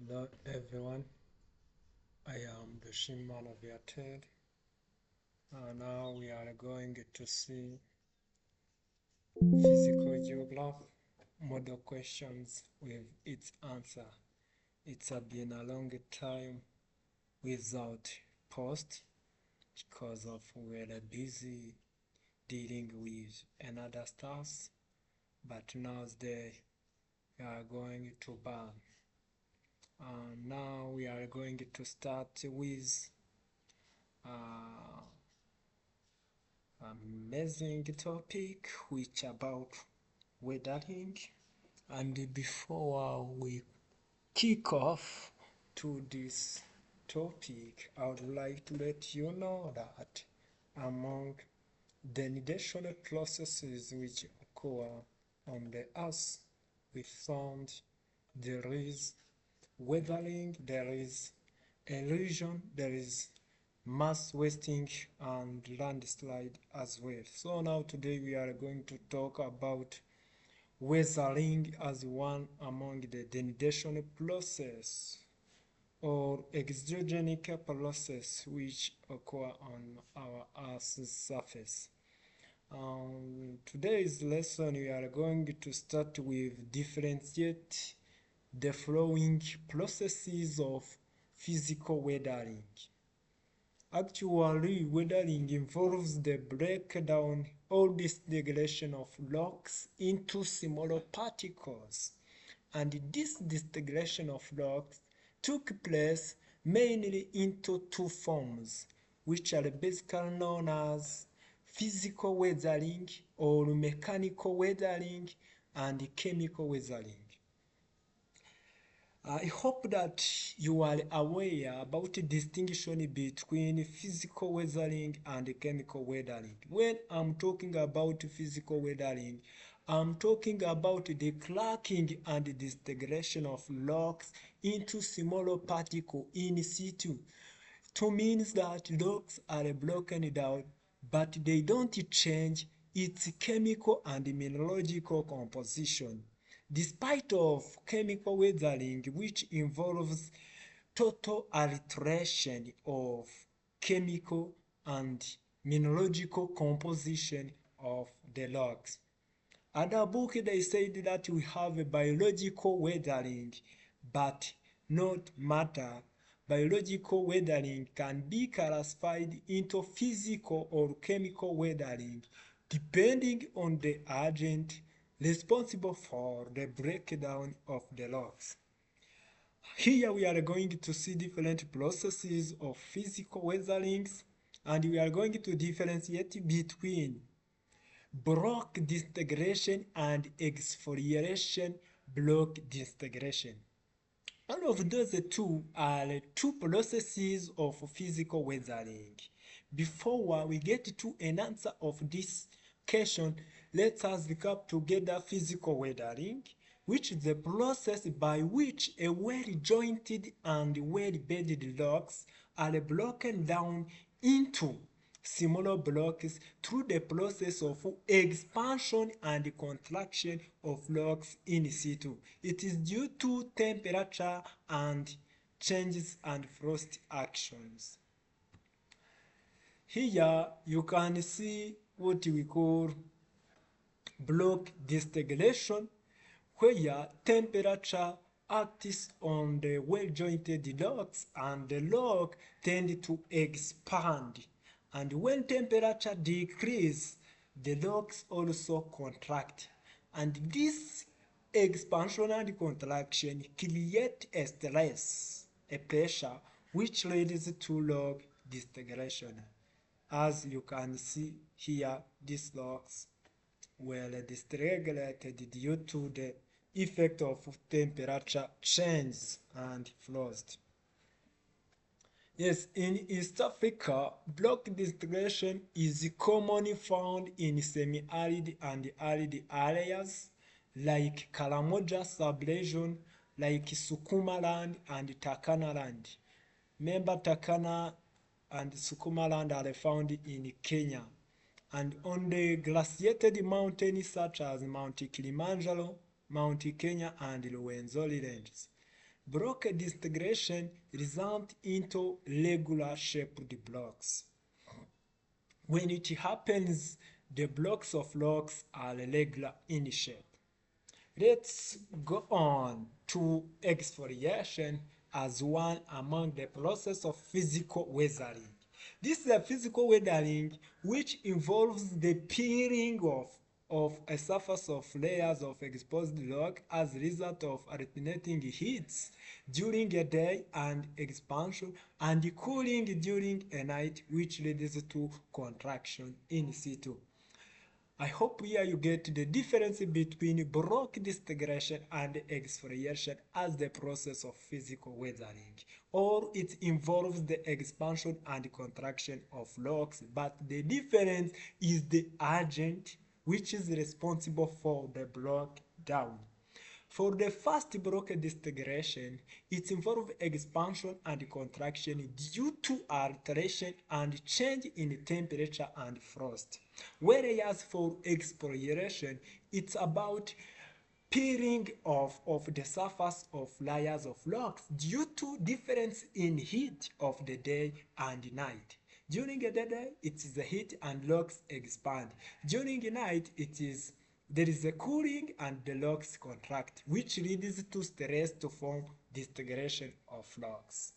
Hello everyone, I am the Shimman of Airtel. Now we are going to see physical geography model questions with its answer. It's been a long time without post because of we're busy dealing with another stuff, but nowadays we are going to ban. Now we are going to start with uh, amazing topic which about weathering. And before we kick off to this topic, I would like to let you know that among the natural processes which occur on the earth, we found there is weathering, there is erosion, there is mass wasting and landslide as well. So now today we are going to talk about weathering as one among the denudation process or exogenic process which occur on our Earth's surface. Today's lesson we are going to start with differentiate the flowing processes of physical weathering. Actually, weathering involves the breakdown or disintegration of rocks into smaller particles, and this disintegration of rocks took place mainly into two forms, which are basically known as physical weathering or mechanical weathering and chemical weathering. I hope that you are aware about the distinction between physical weathering and chemical weathering. When I'm talking about physical weathering, I'm talking about the cracking and disintegration of rocks into smaller particles in situ. It means that rocks are broken down, but they don't change its chemical and mineralogical composition. Despite of chemical weathering, which involves total alteration of chemical and mineralogical composition of the rocks. Other book they said that we have a biological weathering, but not matter. Biological weathering can be classified into physical or chemical weathering depending on the agent responsible for the breakdown of the rocks. Here we are going to see different processes of physical weatherings, and we are going to differentiate between block disintegration and exfoliation block disintegration. All of those two are two processes of physical weathering. Before we get to an answer of this question, let us recap together physical weathering, which is the process by which a well-jointed and well-bedded rocks are broken down into smaller blocks through the process of expansion and contraction of rocks in situ. It is due to temperature and changes and frost actions. Here you can see what we call block disintegration, where temperature acts on the well-jointed rocks and the rock tend to expand. And when temperature decreases, the rocks also contract. And this expansion and contraction create a stress, a pressure, which leads to rock disintegration. As you can see here, these rocks were dysregulated due to the effect of temperature change and frost. Yes, in East Africa, block disintegration is commonly found in semi-arid and arid areas like Karamoja subregion, like Sukuma land and Takana land. Remember, Takana and Sukuma land are found in Kenya. And on the glaciated mountains such as Mount Kilimanjaro, Mount Kenya, and Rwenzori ranges. Block disintegration results into regular shaped blocks. When it happens, the blocks of rocks are regular in shape. Let's go on to exfoliation as one among the process of physical weathering. This is a physical weathering which involves the peeling of a surface of layers of exposed rock as a result of alternating heats during a day and expansion and cooling during a night, which leads to contraction in situ. I hope here you get the difference between block disintegration and exfoliation as the process of physical weathering. Or it involves the expansion and contraction of rocks, but the difference is the agent which is responsible for the block down. For the first block disintegration, it involves expansion and contraction due to alteration and change in temperature and frost. Whereas for exfoliation, it's about peeling off of the surface of layers of rocks due to difference in heat of the day and night. During the day, it is the heat and rocks expand. During the night, there is a cooling and the rocks contract, which leads to stress to form disintegration of rocks.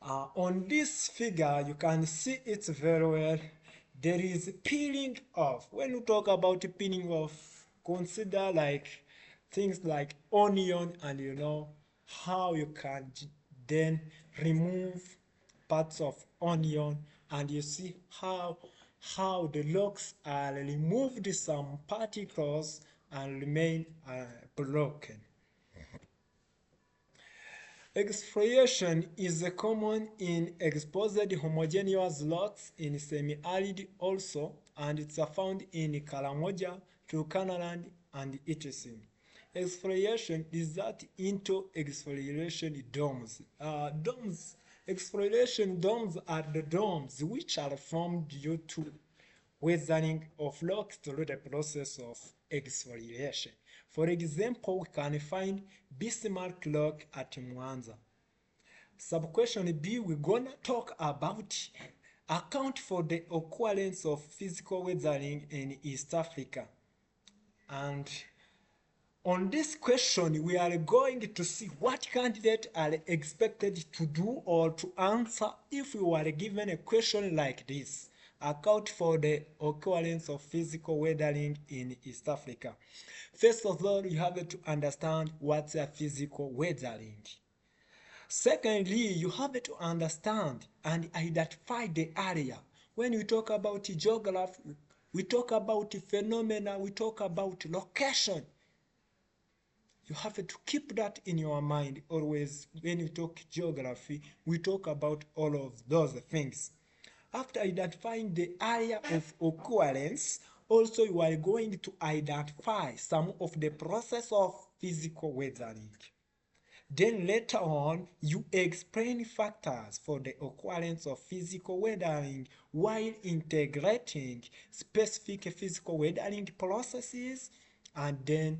On this figure, you can see it very well. There is peeling off. When you talk about peeling off, consider like things like onion, and you know how you can then remove parts of onion, and you see how the locks are removed some particles and remain broken. Exfoliation is common in exposed homogeneous rocks in semi-arid also, and it's found in Karamoja, Turkanaland, and etc. Exfoliation results into exfoliation domes. Exfoliation domes are the domes which are formed due to weathering of rocks through the process of exfoliation. For example, we can find Bismarck rock at Mwanza. Sub-question B, we're gonna talk about account for the occurrence of physical weathering in East Africa. And on this question, we are going to see what candidates are expected to do or to answer if we were given a question like this. Account for the occurrence of physical weathering in East Africa. First of all, you have to understand what's a physical weathering. Secondly, you have to understand and identify the area. When we talk about geography, we talk about phenomena, we talk about location. You have to keep that in your mind always. When we talk geography, we talk about all of those things. After identifying the area of occurrence, also you are going to identify some of the process of physical weathering. Then later on, you explain factors for the occurrence of physical weathering while integrating specific physical weathering processes, and then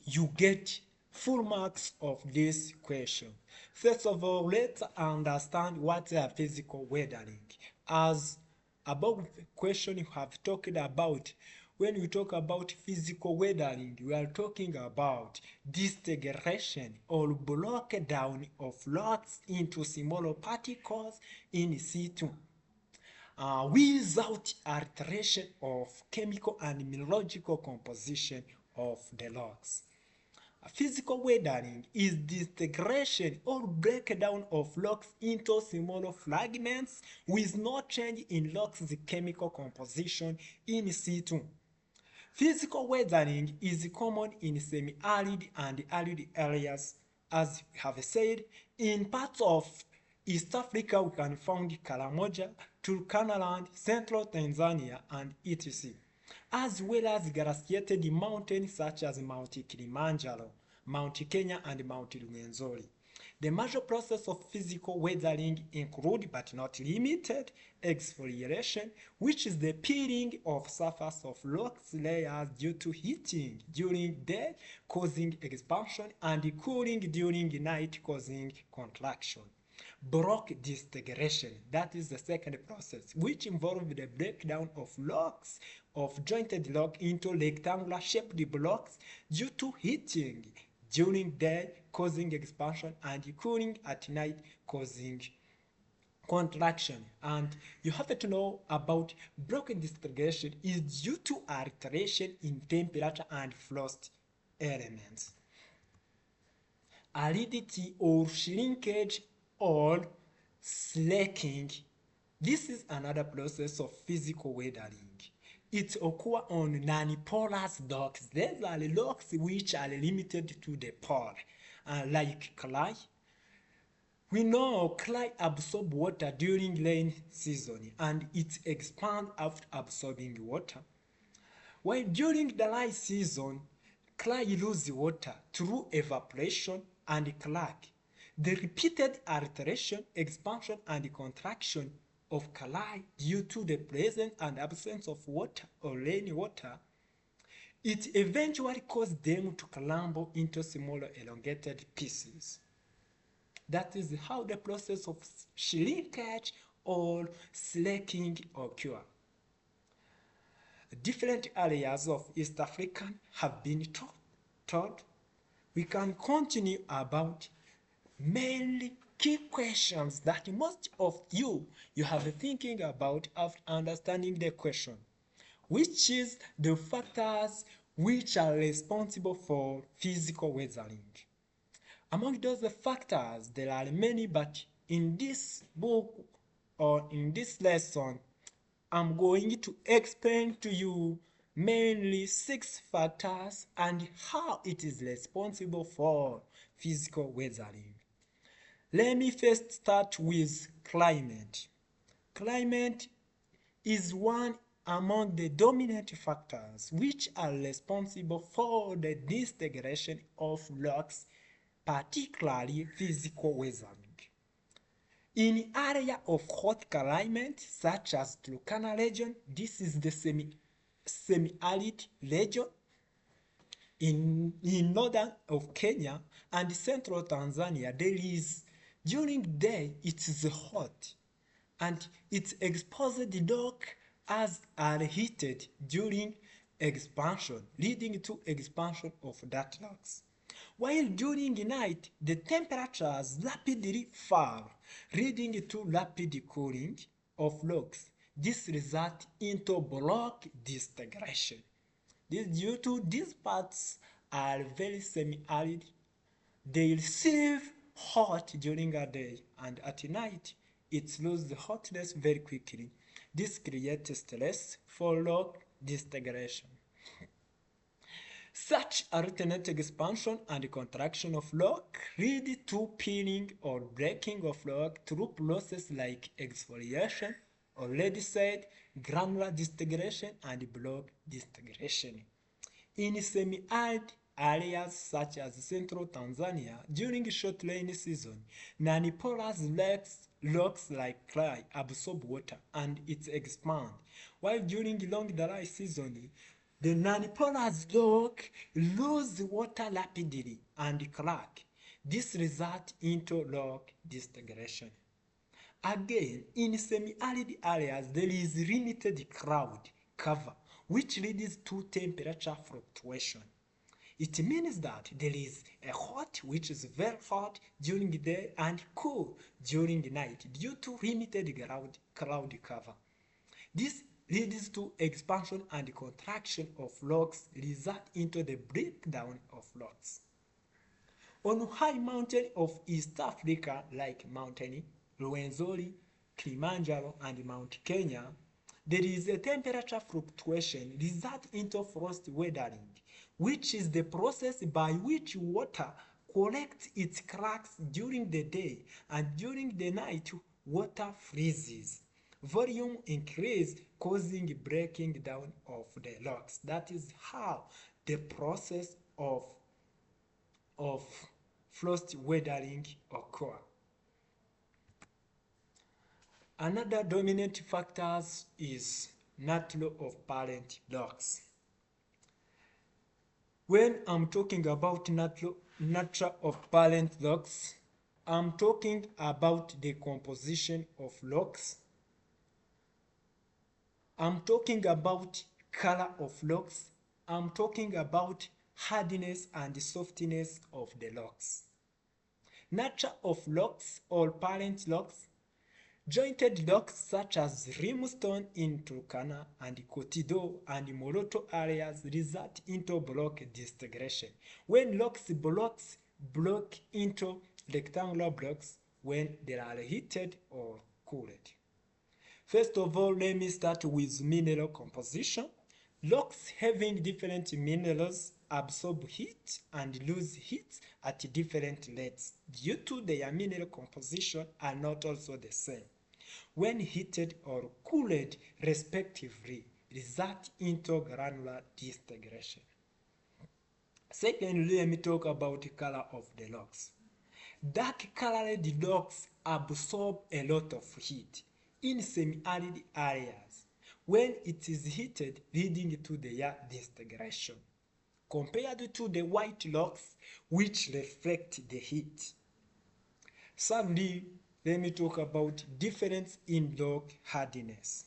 you get full marks of this question. First of all, let's understand what is physical weathering. As above the question you have talked about, when we talk about physical weathering, we are talking about disintegration or breakdown of rocks into smaller particles in situ, without alteration of chemical and mineralogical composition of the rocks. Physical weathering is disintegration or breakdown of rocks into smaller fragments with no change in rocks' chemical composition in situ. Physical weathering is common in semi-arid and arid areas. As we have said, in parts of East Africa we can find Karamoja, Turkanaland, Central Tanzania, and etc. As well as glaciated mountains such as Mount Kilimanjaro, Mount Kenya, and Mount Rwenzori. The major process of physical weathering include but not limited exfoliation, which is the peeling of surface of rocks layers due to heating during day causing expansion and cooling during night causing contraction. Block disintegration, that is the second process, which involves the breakdown of blocks of jointed rock into rectangular shaped blocks due to heating during day causing expansion and cooling at night causing contraction. And you have to know about block disintegration is due to alteration in temperature and frost elements. Aridity or shrinkage or slaking. This is another process of physical weathering. It occurs on non-porous rocks. These are rocks which are limited to the pore, like clay. We know clay absorbs water during rain season and it expands after absorbing water. While during the dry season, clay loses water through evaporation and crack. The repeated alteration, expansion, and contraction of clay due to the presence and absence of water or rainwater, it eventually causes them to crumble into smaller elongated pieces. That is how the process of shrinkage or slaking occurs. Different areas of East Africa have been taught. We can continue about mainly key questions that most of you have been thinking about after understanding the question, which is the factors which are responsible for physical weathering. Among those factors, there are many, but in this book or in this lesson, I'm going to explain to you mainly 6 factors and how it is responsible for physical weathering. Let me first start with climate. Climate is one among the dominant factors which are responsible for the disintegration of rocks, particularly physical weathering. In area of hot climate such as Turkana region, this is the semi-arid region in northern of Kenya and central Tanzania. There is during day it is hot and it's exposed the rock as are heated during expansion, leading to expansion of that rocks. While during night, the temperatures rapidly fall, leading to rapid cooling of rocks. This results into block disintegration. This due to these parts are very semi-arid. They receive hot during a day and at night it loses the hotness very quickly. This creates stress for rock disintegration. Such alternate expansion and contraction of rock lead to peeling or breaking of rock through processes like exfoliation, already said, granular disintegration, and block disintegration. In semi-arid areas such as central Tanzania, during short rainy season, non-porous rocks like clay absorb water and it expands, while during long dry season, the non-porous rock loses water rapidly and crack. This results into rock disintegration. Again, in semi-arid areas, there is limited cloud cover, which leads to temperature fluctuation. It means that there is a hot, which is very hot during the day and cool during the night due to limited cloud cover. This leads to expansion and contraction of rocks, result into the breakdown of rocks. On high mountains of East Africa like Mountain Rwenzori, Kilimanjaro, and Mount Kenya, there is a temperature fluctuation result into frost weathering, which is the process by which water collects its cracks during the day and during the night water freezes. Volume increase causing breaking down of the rocks. That is how the process of frost weathering occur. Another dominant factor is nature of parent locks. When I'm talking about nature of parent locks, I'm talking about the composition of locks. I'm talking about color of locks. I'm talking about hardness and softness of the locks. Nature of locks or parent locks. Jointed locks such as limestone in Turkana and Kotido and Moroto areas result into block disintegration. When locks block into rectangular blocks when they are heated or cooled. First of all, let me start with mineral composition. Rocks having different minerals absorb heat and lose heat at different rates due to their mineral composition are not also the same. When heated or cooled respectively, result into granular disintegration. Secondly, let me talk about the color of the rocks. Dark colored rocks absorb a lot of heat in semi-arid areas when it is heated, leading to their disintegration, compared to the white rocks which reflect the heat. Thirdly, let me talk about difference in rock hardness.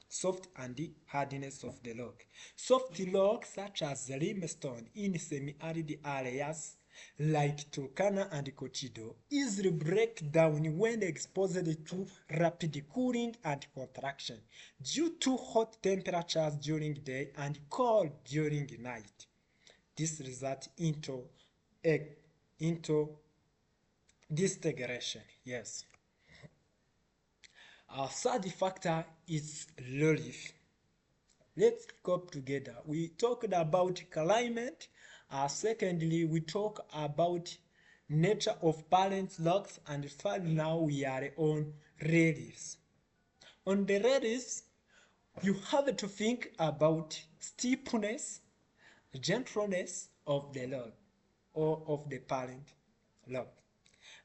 Soft and hardness of the rock. Soft rocks such as limestone in semi-arid areas like Turkana and Kotido easily break down when exposed to rapid cooling and contraction due to hot temperatures during day and cold during night. This results into disintegration. Yes. Our third factor is relief. Let's come together. We talked about climate. Secondly, we talk about nature of parent locks, and third, now we are on reliefs. On the reliefs, you have to think about steepness, gentleness of the log or of the parent log.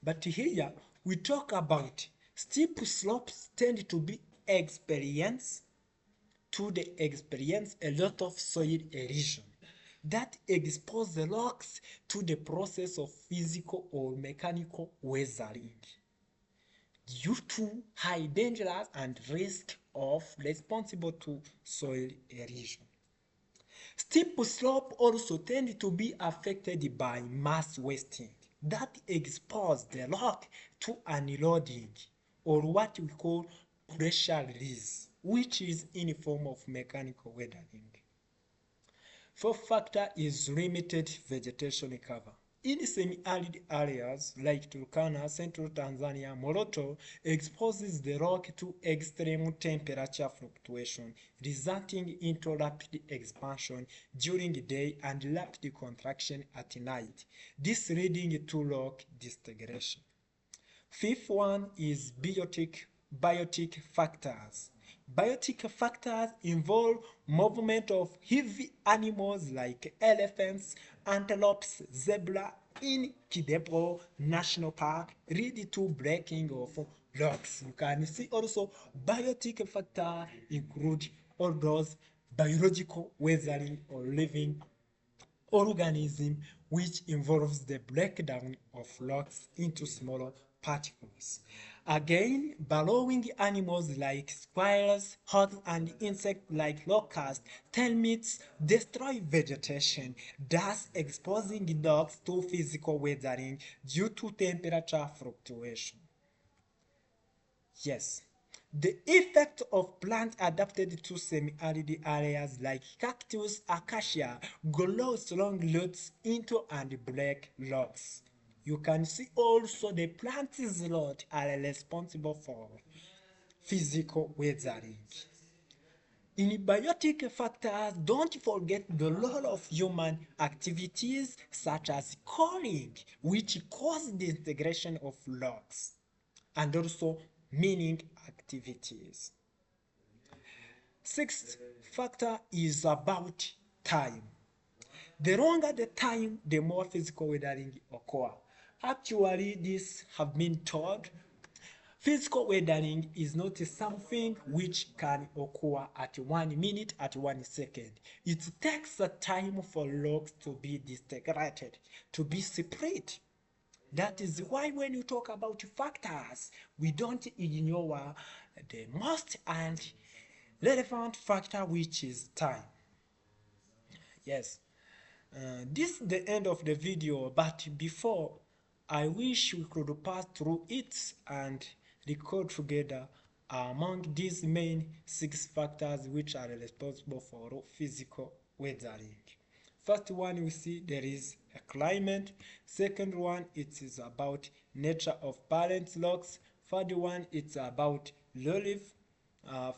But here we talk about steep slopes tend to be experience a lot of soil erosion that expose the rocks to the process of physical or mechanical weathering due to high dangers and risk of responsible to soil erosion. Steep slope also tend to be affected by mass wasting that expose the rock to unloading or what we call pressure release, which is in the form of mechanical weathering. Fourth factor is limited vegetation cover. In semi-arid areas like Turkana, Central Tanzania, Moroto exposes the rock to extreme temperature fluctuation, resulting into rapid expansion during the day and rapid contraction at night, this leading to rock disintegration. Fifth one is biotic factors. Biotic factors involve movement of heavy animals like elephants, antelopes, zebra in Kidepo National Park, lead to breaking of rocks. You can see also biotic factor include all those biological weathering or living organism which involves the breakdown of rocks into smaller particles. Again, burrowing animals like squirrels, hawks, and insects like locusts, termites destroy vegetation, thus exposing rocks to physical weathering due to temperature fluctuation. Yes. The effect of plants adapted to semi-arid areas like cactus, acacia grows long roots into and break rocks. You can see also the plant's roots are responsible for physical weathering. In biotic factors, don't forget the role of human activities such as coaling, which cause the integration of rocks, and also mining activities. Sixth factor is about time. The longer the time, the more physical weathering occur. Actually, this have been told. Physical weathering is not something which can occur at 1 minute, at 1 second. It takes a time for rocks to be disintegrated, to be separate. That is why when you talk about factors, we don't ignore the most and relevant factor, which is time. Yes, this is the end of the video, but before, I wish we could pass through it and record together among these main 6 factors which are responsible for physical weathering. First one, we see there is a climate. Second one, it is about nature of parent rocks. Third one, it's about relief.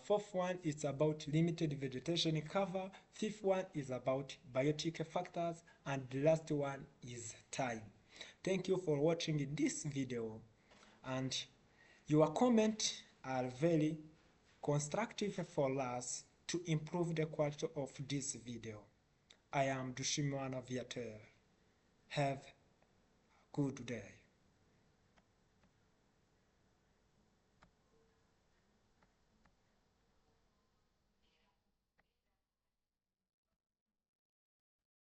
Fourth one is about limited vegetation cover. Fifth one is about biotic factors, and the last one is time. Thank you for watching this video, and your comments are very constructive for us to improve the quality of this video. I am Dushimana Viateur. Have a good day.